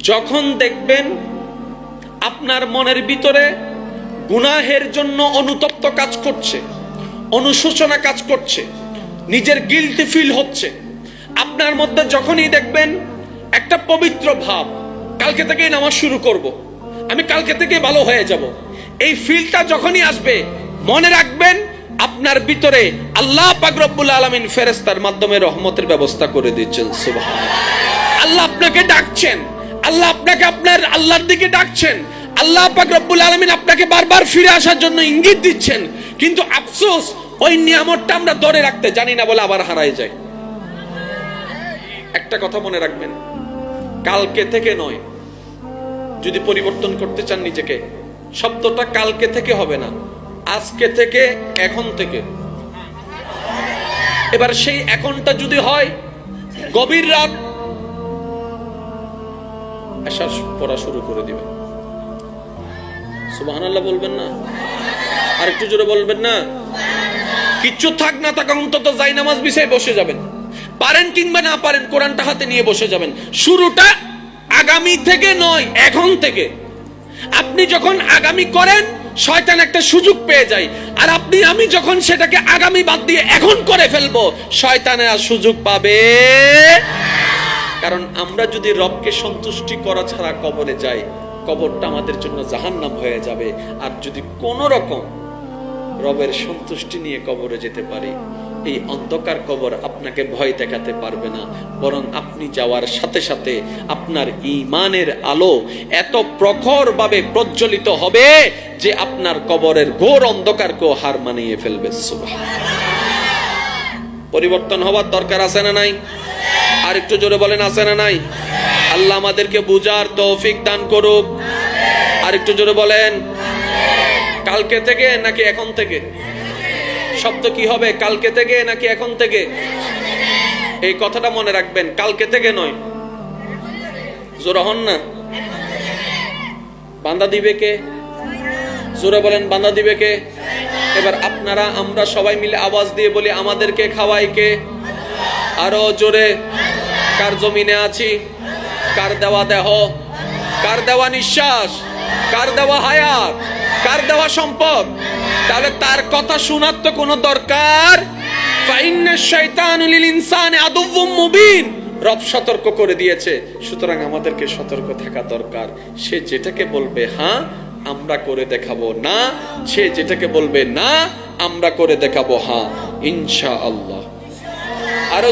যখন দেখবেন আপনার মনের ভিতরে গুনাহের জন্য অনুতপ্ত কাজ করছে, অনুশোচনা কাজ করছে, নিজের গিল্টি ফিল হচ্ছে, আপনার মধ্যে যখনই দেখবেন একটা পবিত্র ভাব, কালকে থেকেই নামাজ শুরু করব, আমি কালকে থেকে ভালো হয়ে যাব, এই ফিলটা যখনই আসবে, মনে রাখবেন আপনার ভিতরে আল্লাহ পাক রব্বুল আলামিন ফেরেশতার মাধ্যমে রহমতের ব্যবস্থা করে দিচ্ছেন। সুবহানাল্লাহ। আল্লাহ আপনাকে ডাকছেন, আল্লাহ আপনাকে আপনার আল্লাহর দিকে ডাকছেন, আল্লাহ পাক রব্বুল আলামিন আপনাকে বারবার ফিরে আসার জন্য ইঙ্গিত দিচ্ছেন, কিন্তু আফসোস ওই নিয়ামতটা আমরা ধরে রাখতে জানি না বলে আবার হারায় যায়। একটা কথা মনে রাখবেন, কালকে থেকে নয়, যদি পরিবর্তন করতে চান নিজেকে, শব্দটা কালকে থেকে হবে না, আজকে থেকে, এখন থেকে। এবার সেই এখনটা যদি হয় গভীর রাত, এশা পড়া শুরু করে দিবে, সুবহানাল্লাহ বলবেন না? আর একটু জোরে বলবেন না? কিচ্ছু থাক না থাক অন্তত যাই নামাজ বিছায় বসে যাবেন, পারেন কিংবা না পারেন কোরআনটা হাতে নিয়ে বসে যাবেন। শুরুটা আগামী থেকে নয়, এখন থেকে। আপনি যখন আগামী করেন শয়তান একটা সুযোগ পেয়ে যায়, আর আপনি আমি যখন সেটাকে আগামী বাদ দিয়ে এখন করে ফেলবো, শয়তানের আর সুযোগ পাবে। কারণ আমরা যদি রবকে সন্তুষ্টি করা ছাড়া কবরে যাই, কবরটা আমাদের জন্য জাহান্নাম হয়ে যাবে। আর যদি কোন রকম রবের সন্তুষ্টি নিয়ে কবরে যেতে পারি, এই অন্ধকার কবর আপনাকে ভয় দেখাতে পারবে না, বরং আপনি যাওয়ার সাথে সাথে আপনার ঈমানের আলো এত প্রখর ভাবে প্রজ্বলিত হবে যে আপনার কবরের ঘোর অন্ধকারকেও হার মানিয়ে ফেলবে। সুবহানাল্লাহ। পরিবর্তন হওয়ার দরকার আছে না নাই? আর একটু জোরে বলেন, আছে না নাই? আল্লাহ আমাদেরকে বুঝার তৌফিক দান করুক। আর একটু জোরে বলেন, কালকে থেকে নাকি এখন থেকে? শব্দ কি হবে, কালকে থেকে নাকি এখন থেকে? এই কথাটা মনে রাখবেন, কালকে থেকে নয়। জোরে হন না। বান্দা দিবে কে? জোরে বলেন, বান্দা দিবে কে? এবার আপনারা আমরা সবাই মিলে আওয়াজ দিয়ে বলি, আমাদেরকে খাওয়াই কে? আরো জোরে। কার জমিনে আছি? কার দেওয়া দেহ? কার দেওয়া নিঃশ্বাস? কার দেওয়া হায়াত? কার দেওয়া সম্পদ? তাহলে তার কথা শোনার তো কোনো দরকার। ফাইন্নাশ শাইতানু লিল ইনসানি আদুউম মুবিন। রব সতর্ক করে দিয়েছে, সুতরাং আমাদেরকে সতর্ক থাকা দরকার। সে যেটাকে বলবে হ্যাঁ, আমরা করে দেখাবো না, সে যেটাকে বলবে না, আমরা করে দেখাবো হ্যাঁ, ইনশাআল্লাহ। আরো